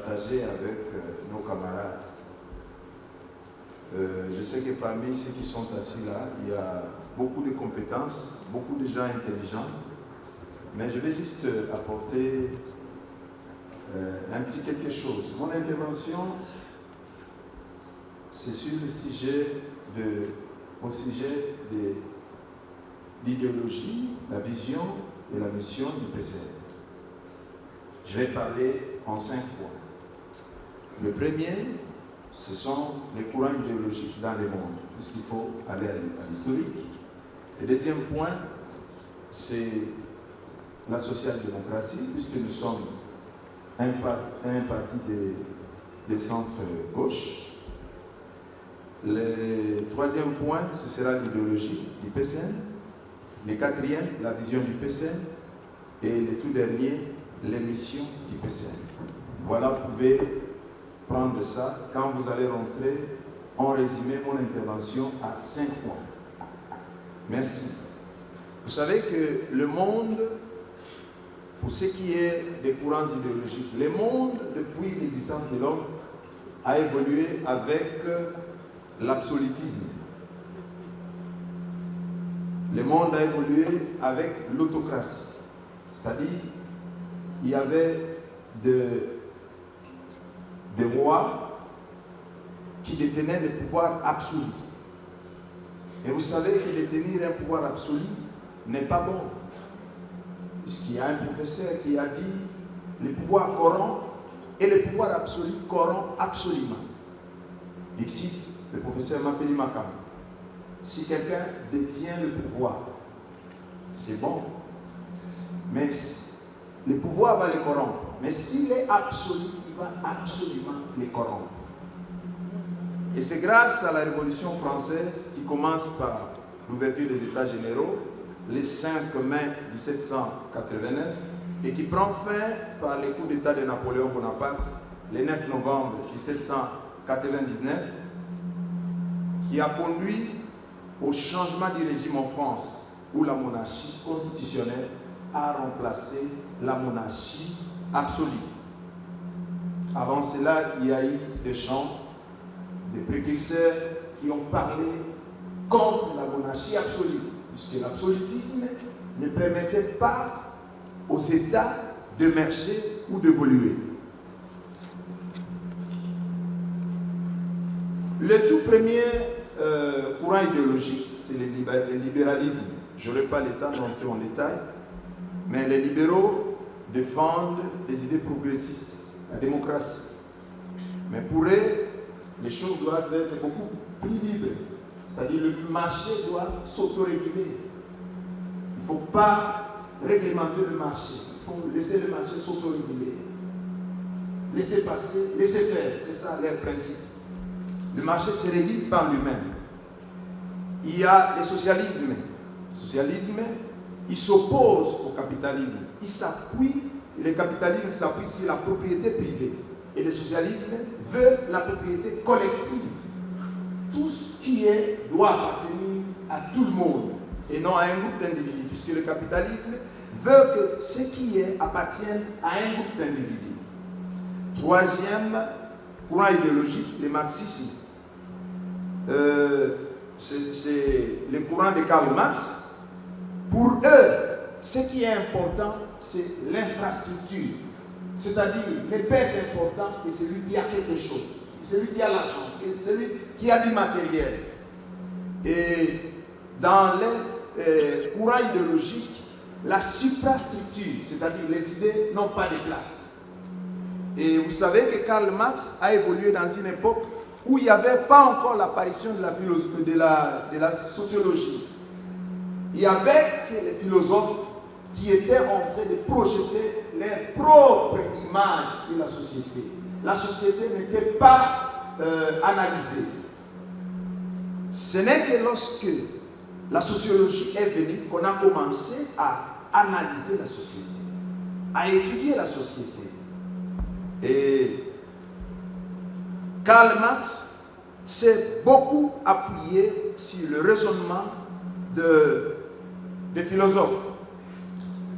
partager avec nos camarades. Je sais que parmi ceux qui sont assis là, il y a beaucoup de compétences, beaucoup de gens intelligents, mais je vais juste apporter un petit quelque chose. Mon intervention, c'est sur le sujet de l'idéologie, la vision et la mission du PCN. Je vais parler en 5 points. Le premier, ce sont les courants idéologiques dans le monde, puisqu'il faut aller à l'historique. Le deuxième point, c'est la social-démocratie, puisque nous sommes un parti de centre-gauche. Le troisième point, ce sera l'idéologie du PCN. Le quatrième, la vision du PCN. Et le tout dernier, les missions du PCN. Voilà, vous pouvez prendre ça quand vous allez rentrer en résumé mon intervention à 5 points. Merci. Vous savez que le monde, pour ce qui est des courants idéologiques, le monde, depuis l'existence de l'homme, a évolué avec l'absolutisme. Le monde a évolué avec l'autocratie. C'est-à-dire, il y avait des rois qui détenaient le pouvoir absolu. Et vous savez que détenir un pouvoir absolu n'est pas bon. Puisqu'il y a un professeur qui a dit le pouvoir corrompt et le pouvoir absolu corrompt absolument. Il cite le professeur Mafeli Makam. Si quelqu'un détient le pouvoir, c'est bon. Mais le pouvoir va le corrompre. Mais s'il est absolu, il va absolument les corrompre. Et c'est grâce à la Révolution française qui commence par l'ouverture des États généraux, le 5 mai 1789, et qui prend fin par les coups d'État de Napoléon Bonaparte, le 9 novembre 1799, qui a conduit au changement du régime en France, où la monarchie constitutionnelle a remplacé la monarchie absolue. Avant cela, il y a eu des gens, des précurseurs qui ont parlé contre la monarchie absolue, puisque l'absolutisme ne permettait pas aux États d'émerger ou d'évoluer. Le tout premier courant idéologique, c'est le libéralisme. Je n'aurai pas le temps d'entrer en détail, mais les libéraux défendent les idées progressistes, la démocratie. Mais pour eux, les choses doivent être beaucoup plus libres. C'est-à-dire le marché doit s'autoréguler. Il ne faut pas réglementer le marché. Il faut laisser le marché s'autoréguler. Laisser passer, laisser faire. C'est ça leur principe. Le marché se régule par lui-même. Il y a le socialisme. Le socialisme, il s'oppose au capitalisme. Il s'appuie, le capitalisme s'appuie sur la propriété privée. Et le socialisme veut la propriété collective. Tout ce qui est doit appartenir à tout le monde et non à un groupe d'individus, puisque le capitalisme veut que ce qui est appartienne à un groupe d'individus. Troisième courant idéologique, le marxisme. C'est le courant de Karl Marx. Pour eux, ce qui est important, c'est l'infrastructure. C'est-à-dire, ne pas être important que celui qui a quelque chose, celui qui a l'argent, celui qui a du matériel. Et dans les courants idéologiques, la suprastructure, c'est-à-dire les idées n'ont pas de place. Et vous savez que Karl Marx a évolué dans une époque où il n'y avait pas encore l'apparition de la sociologie. Il y avait que les philosophes qui étaient en train de projeter leur propre image sur la société. La société n'était pas analysée. Ce n'est que lorsque la sociologie est venue qu'on a commencé à analyser la société, à étudier la société. Et Karl Marx s'est beaucoup appuyé sur le raisonnement des philosophes.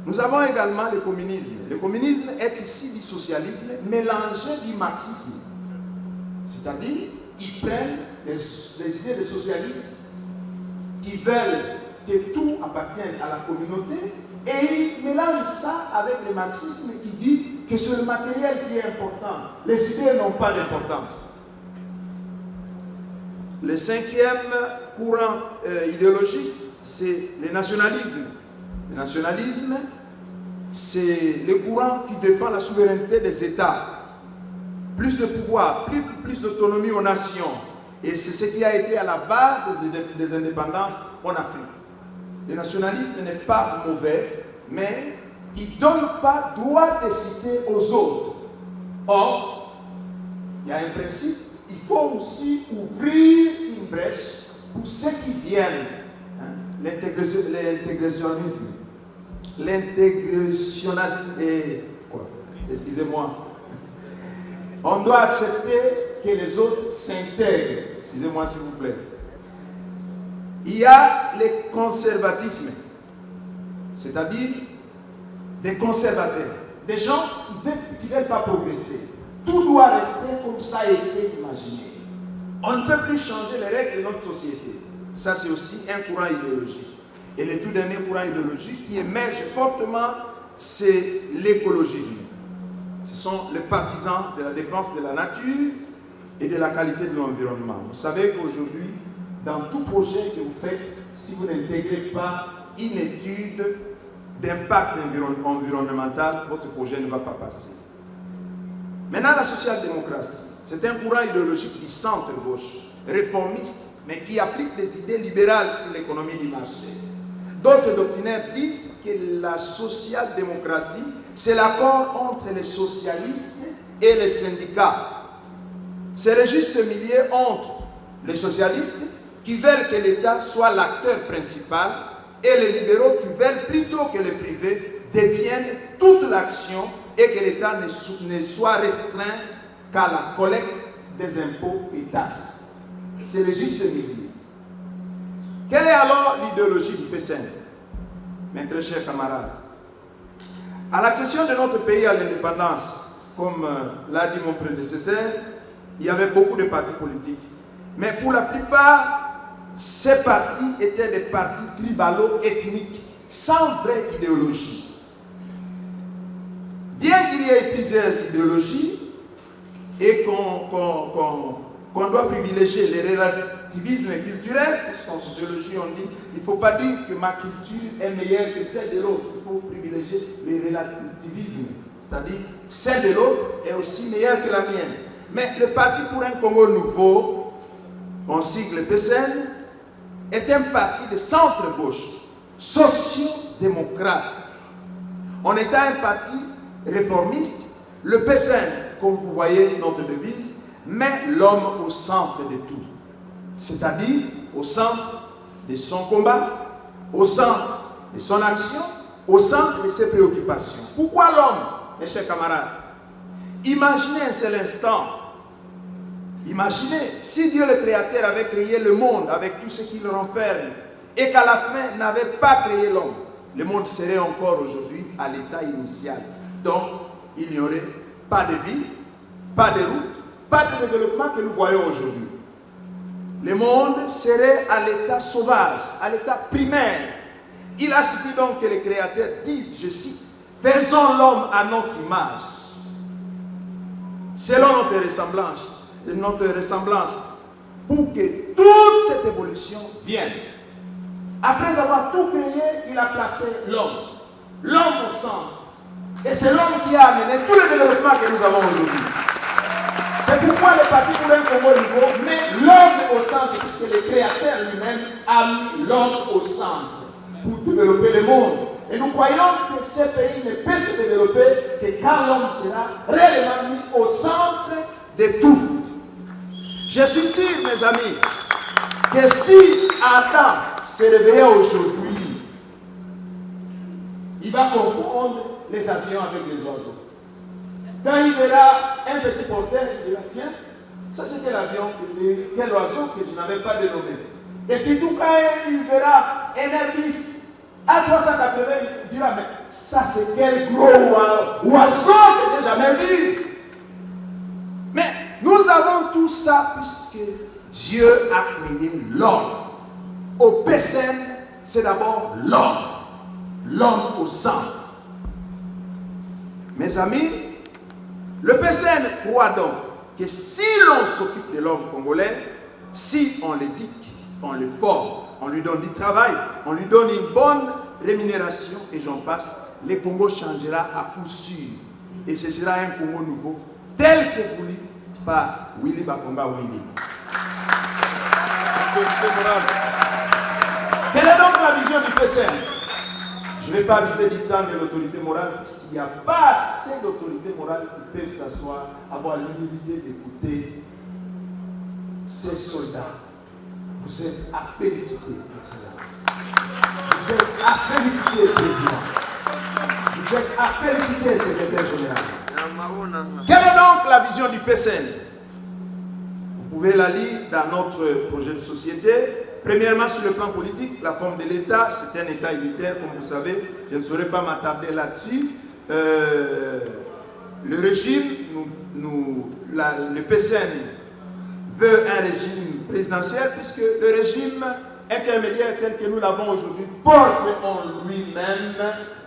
Nous avons également le communisme. Le communisme est ici du socialisme mélangé du marxisme. C'est-à-dire, ils prennent les idées des socialistes qui veulent que tout appartienne à la communauté et ils mélangent ça avec le marxisme qui dit que c'est le matériel qui est important. Les idées n'ont pas d'importance. Le cinquième courant idéologique, c'est le nationalisme. Le nationalisme, c'est le courant qui défend la souveraineté des États. Plus de pouvoir, plus d'autonomie aux nations. Et c'est ce qui a été à la base des indépendances en Afrique. Le nationalisme n'est pas mauvais, mais il ne donne pas droit de citer aux autres. Or, il y a un principe, il faut aussi ouvrir une brèche pour ceux qui viennent. L'intégrationnisme. Excusez-moi. On doit accepter que les autres s'intègrent. Excusez-moi s'il vous plaît. Il y a le conservatisme, c'est-à-dire des conservateurs, des gens qui ne veulent pas progresser. Tout doit rester comme ça a été imaginé. On ne peut plus changer les règles de notre société. Ça, c'est aussi un courant idéologique. Et le tout dernier courant idéologique qui émerge fortement, c'est l'écologisme. Ce sont les partisans de la défense de la nature et de la qualité de l'environnement. Vous savez qu'aujourd'hui, dans tout projet que vous faites, si vous n'intégrez pas une étude d'impact environnemental, votre projet ne va pas passer. Maintenant, la social-démocratie, c'est un courant idéologique du centre-gauche, réformiste, mais qui applique des idées libérales sur l'économie du marché. D'autres doctrinaires disent que la social-démocratie, c'est l'accord entre les socialistes et les syndicats. C'est le juste milieu entre les socialistes qui veulent que l'État soit l'acteur principal et les libéraux qui veulent plutôt que le privé détienne toute l'action et que l'État ne soit restreint qu'à la collecte des impôts et taxes. C'est le juste milieu. Quelle est alors l'idéologie du PCN, mes très chers camarades? À l'accession de notre pays à l'indépendance, comme l'a dit mon prédécesseur, il y avait beaucoup de partis politiques. Mais pour la plupart, ces partis étaient des partis tribalo ethniques, sans vraie idéologie. Bien qu'il y ait plusieurs idéologies et qu'on doit privilégier les relativismes culturels, puisqu'en sociologie on dit il ne faut pas dire que ma culture est meilleure que celle de l'autre, il faut privilégier les relativismes, c'est-à-dire celle de l'autre est aussi meilleure que la mienne. Mais le Parti pour un Congo nouveau, en sigle PCN, est un parti de centre-gauche, socio-démocrate. On est un parti réformiste. Le PCN, comme vous voyez notre devise, met l'homme au centre de tout. C'est-à-dire au centre de son combat, au centre de son action, au centre de ses préoccupations. Pourquoi l'homme, mes chers camarades? Imaginez un seul instant. Imaginez si Dieu le Créateur avait créé le monde avec tout ce qui le renferme et qu'à la fin n'avait pas créé l'homme. Le monde serait encore aujourd'hui à l'état initial. Donc, il n'y aurait pas de vie, pas de route, pas de développement que nous voyons aujourd'hui. Le monde serait à l'état sauvage, à l'état primaire. Il a suffi donc que le Créateur dise, je cite, « Faisons l'homme à notre image, selon notre ressemblance, pour que toute cette évolution vienne. » Après avoir tout créé, il a placé l'homme au centre. Et c'est l'homme qui a amené tout le développement que nous avons aujourd'hui. C'est pourquoi le Parti pour un Congo nouveau met l'homme au centre, puisque le Créateur lui-même a mis l'homme au centre pour développer le monde. Et nous croyons que ce pays ne peut se développer que quand l'homme sera réellement mis au centre de tout. Je suis sûr, mes amis, que si Adam se réveillait aujourd'hui, il va confondre les avions avec les oiseaux. Quand il verra un petit porteur, il dira, tiens, ça c'était l'avion, quel oiseau que je n'avais pas dénommé. Et surtout quand il verra un Airbus, À 380, il dira, mais ça c'est quel gros oiseau que j'ai jamais vu. Mais nous avons tout ça puisque Dieu a créé l'homme. Au PSN, c'est d'abord l'homme. L'homme au centre. Mes amis, le PSN croit donc que si l'on s'occupe de l'homme congolais, si on l'éduque, on le forme, on lui donne du travail, on lui donne une bonne rémunération et j'en passe, le Congo changera à coup sûr. Et ce sera un Congo nouveau, tel que voulu par Willy Bakomba Willy. Quelle est donc la vision du PSN? Je ne vais pas abuser du temps de l'autorité morale, puisqu'il n'y a pas assez d'autorités morales qui peuvent s'asseoir, avoir l'humilité d'écouter ces soldats. Vous êtes à féliciter, Excellence. Vous êtes à féliciter, Président. Vous êtes à féliciter, Secrétaire Général. Quelle est donc la vision du PSN? Vous pouvez la lire dans notre projet de société. Premièrement, sur le plan politique, la forme de l'État, c'est un État élitaire, comme vous savez. Je ne saurais pas m'attarder là-dessus. Le régime, le PSN veut un régime présidentiel, puisque le régime intermédiaire tel que nous l'avons aujourd'hui porte en lui-même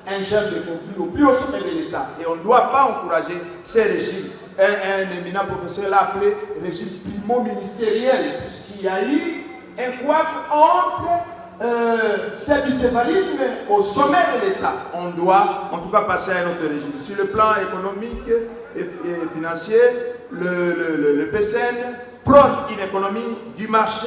un gène de conflit au plus haut sommet de l'État. Et on ne doit pas encourager ces régimes. Un éminent professeur l'a appelé régime primo-ministériel, puisqu'il y a eu un couac entre ce bicéphalisme au sommet de l'État. On doit en tout cas passer à un autre régime. Sur le plan économique et financier, le PSN prône une économie du marché,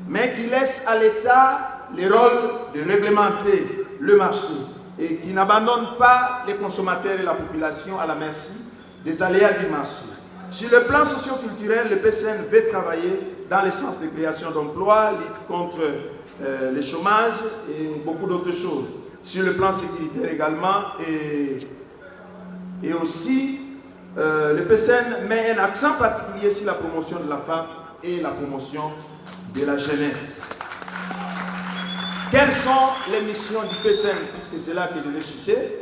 mais qui laisse à l'État le rôle de réglementer le marché et qui n'abandonne pas les consommateurs et la population à la merci des aléas du marché. Sur le plan socio-culturel, le PSN veut travailler dans le sens de création d'emplois, lutte contre le chômage et beaucoup d'autres choses. Sur le plan sécuritaire également, et aussi le PSN met un accent particulier sur la promotion de la femme et la promotion de la jeunesse. Quelles sont les missions du PSN, puisque c'est là que je vais chuter?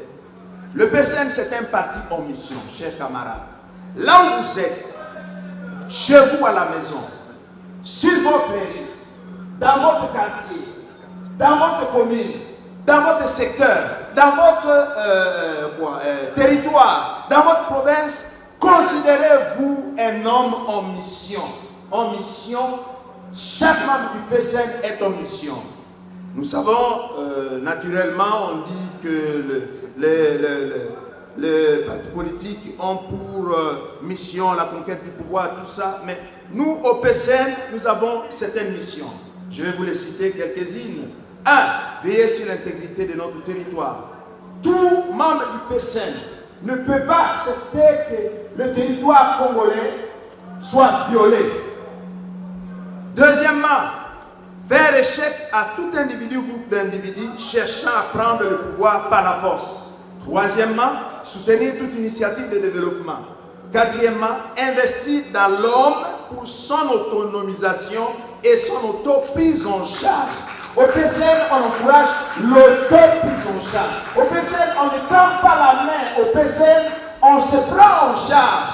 Le PSN, c'est un parti en mission, chers camarades. Là où vous êtes, chez vous à la maison, sur votre rue, dans votre quartier, dans votre commune, dans votre secteur, dans votre territoire, dans votre province, considérez-vous un homme en mission. En mission, chaque membre du PSN est en mission. Nous savons, naturellement, on dit que les partis politiques ont pour mission la conquête du pouvoir, tout ça, mais nous, au PSN, nous avons certaines missions. Je vais vous les citer quelques-unes. 1. Veiller sur l'intégrité de notre territoire. Tout membre du PSN ne peut pas accepter que le territoire congolais soit violé. Deuxièmement, faire échec à tout individu ou groupe d'individus cherchant à prendre le pouvoir par la force. Troisièmement, soutenir toute initiative de développement. Quatrièmement, investir dans l'homme pour son autonomisation et son auto-prise en charge. Au PSN, on encourage l'auto-prise en charge. Au PSN, on ne tend pas la main. Au PSN, on se prend en charge.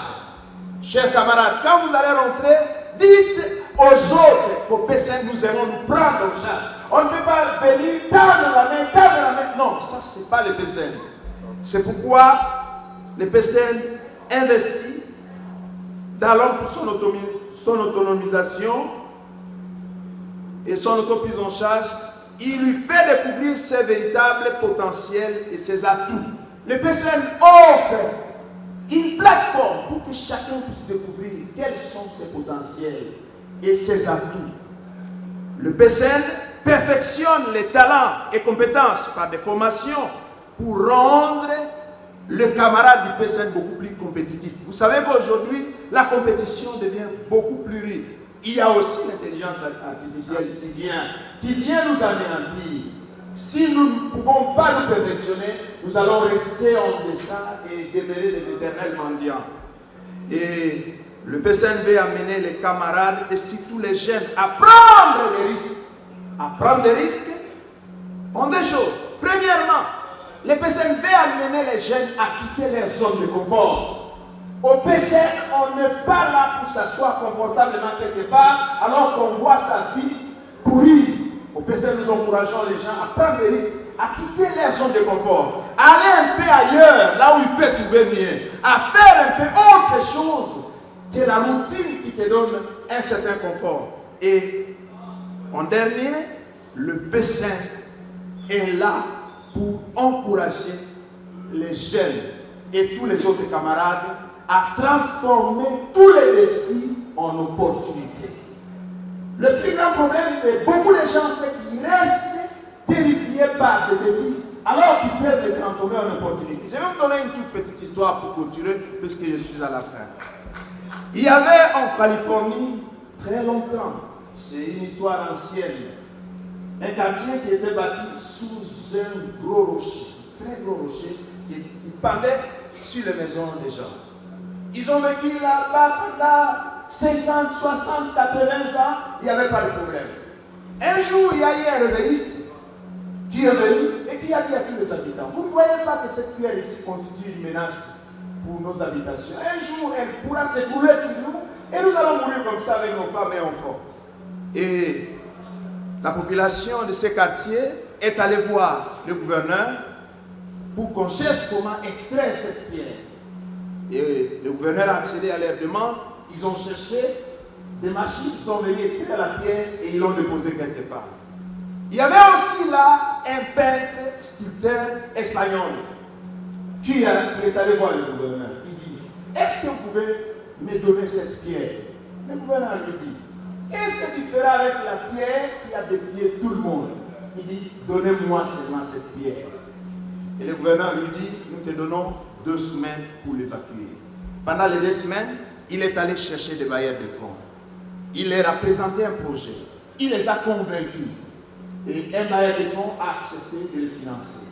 Chers camarades, quand vous allez rentrer, dites aux autres qu'au PSN, nous allons nous prendre en charge. On ne peut pas venir tendre la main. Non, ça, ce n'est pas le PSN. C'est pourquoi le PSN investit dans l'homme pour son autonomisation et son auto-prise en charge. Il lui fait découvrir ses véritables potentiels et ses atouts. Le PSN offre une plateforme pour que chacun puisse découvrir quels sont ses potentiels et ses atouts. Le PSN perfectionne les talents et compétences par des formations pour rendre le camarade du PSN beaucoup plus compétitif. Vous savez qu'aujourd'hui, la compétition devient beaucoup plus riche. Il y a aussi l'intelligence artificielle qui vient nous anéantir. Si nous ne pouvons pas nous perfectionner, nous allons rester en deçà et demeurer des éternels mendiants. Et le PSN veut amener les camarades et surtout les jeunes à prendre des risques. À prendre des risques en deux choses. Premièrement, le PCN veut amener les jeunes à quitter leur zone de confort. Au PCN, on n'est pas là pour s'asseoir confortablement quelque part alors qu'on voit sa vie courir. Au PCN, nous encourageons les gens à prendre des risques, à quitter leur zone de confort, à aller un peu ailleurs, là où ils peuvent trouver mieux, à faire un peu autre chose que la routine qui te donne un certain confort. Et en dernier, le PCN est là pour encourager les jeunes et tous les autres camarades à transformer tous les défis en opportunités. Le plus grand problème de beaucoup de gens, c'est qu'ils restent terrifiés par des défis alors qu'ils peuvent les transformer en opportunités. Je vais vous donner une toute petite histoire pour continuer puisque je suis à la fin. Il y avait en Californie, très longtemps, c'est une histoire ancienne, un quartier qui était bâti sous un gros rocher, très gros rocher, qui pendait sur les maisons des gens. Ils ont vécu là-bas pendant 50, 60, 80 ans, il n'y avait pas de problème. Un jour, il y a eu un réveilliste qui est venu et qui a dit à tous les habitants, vous ne voyez pas que cette pierre ici constitue une menace pour nos habitations. Un jour, elle pourra s'écrouler sur nous et nous allons mourir comme ça avec nos femmes et enfants. Et la population de ces quartiers est allée voir le gouverneur pour qu'on cherche comment extraire cette pierre. Et le gouverneur a accédé à leur demande. Ils ont cherché des machines qui sont venues extraire la pierre et ils l'ont déposée quelque part. Il y avait aussi là un peintre sculpteur espagnol qui est allé voir le gouverneur. Il dit, est-ce que vous pouvez me donner cette pierre? Le gouverneur lui dit, qu'est-ce que tu feras avec la pierre qui a défié tout le monde? Il dit, donnez-moi seulement cette pierre. Et le gouverneur lui dit, nous te donnons 2 semaines pour l'évacuer. Pendant les 2 semaines, il est allé chercher des bailleurs de fonds. Il leur a présenté un projet. Il les a convaincus. Et un bailleur de fonds a accepté de le financer.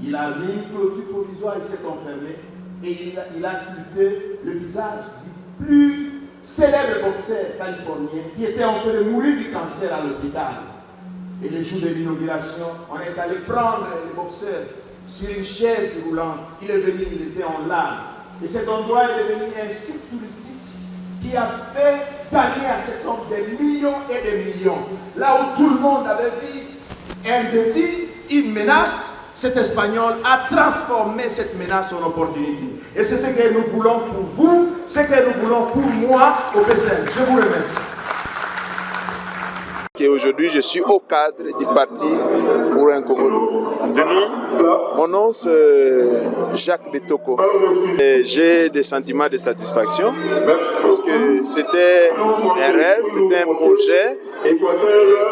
Il a mis une clôture provisoire, il s'est enfermé et il a sculpté le visage du plus célèbre boxeur californien qui était en train de mourir du cancer à l'hôpital. Et le jour de l'inauguration, on est allé prendre le boxeur sur une chaise roulante. Il est venu, il était en larmes. Et cet endroit est devenu un site touristique qui a fait gagner à cet homme des millions et des millions. Là où tout le monde avait vu un défi, une menace, cet Espagnol a transformé cette menace en opportunité. Et c'est ce que nous voulons pour vous, ce que nous voulons pour moi au PCN. Je vous remercie. Aujourd'hui, je suis au cadre du parti pour un Congo nouveau. Mon nom c'est Jacques Betoko. J'ai des sentiments de satisfaction parce que c'était un rêve, c'était un projet.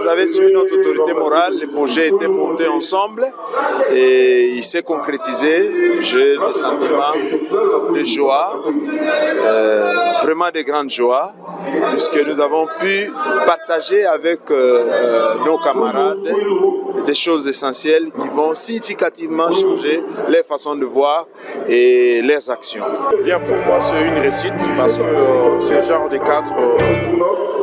Vous avez suivi notre autorité morale, le projet était monté ensemble et il s'est concrétisé. J'ai des sentiments de joie, vraiment de grande joie, puisque nous avons pu partager avec nos camarades des choses essentielles qui vont significativement changer leur façon de voir et leurs actions. Bien, pour moi, c'est une réussite parce que ce genre de cadre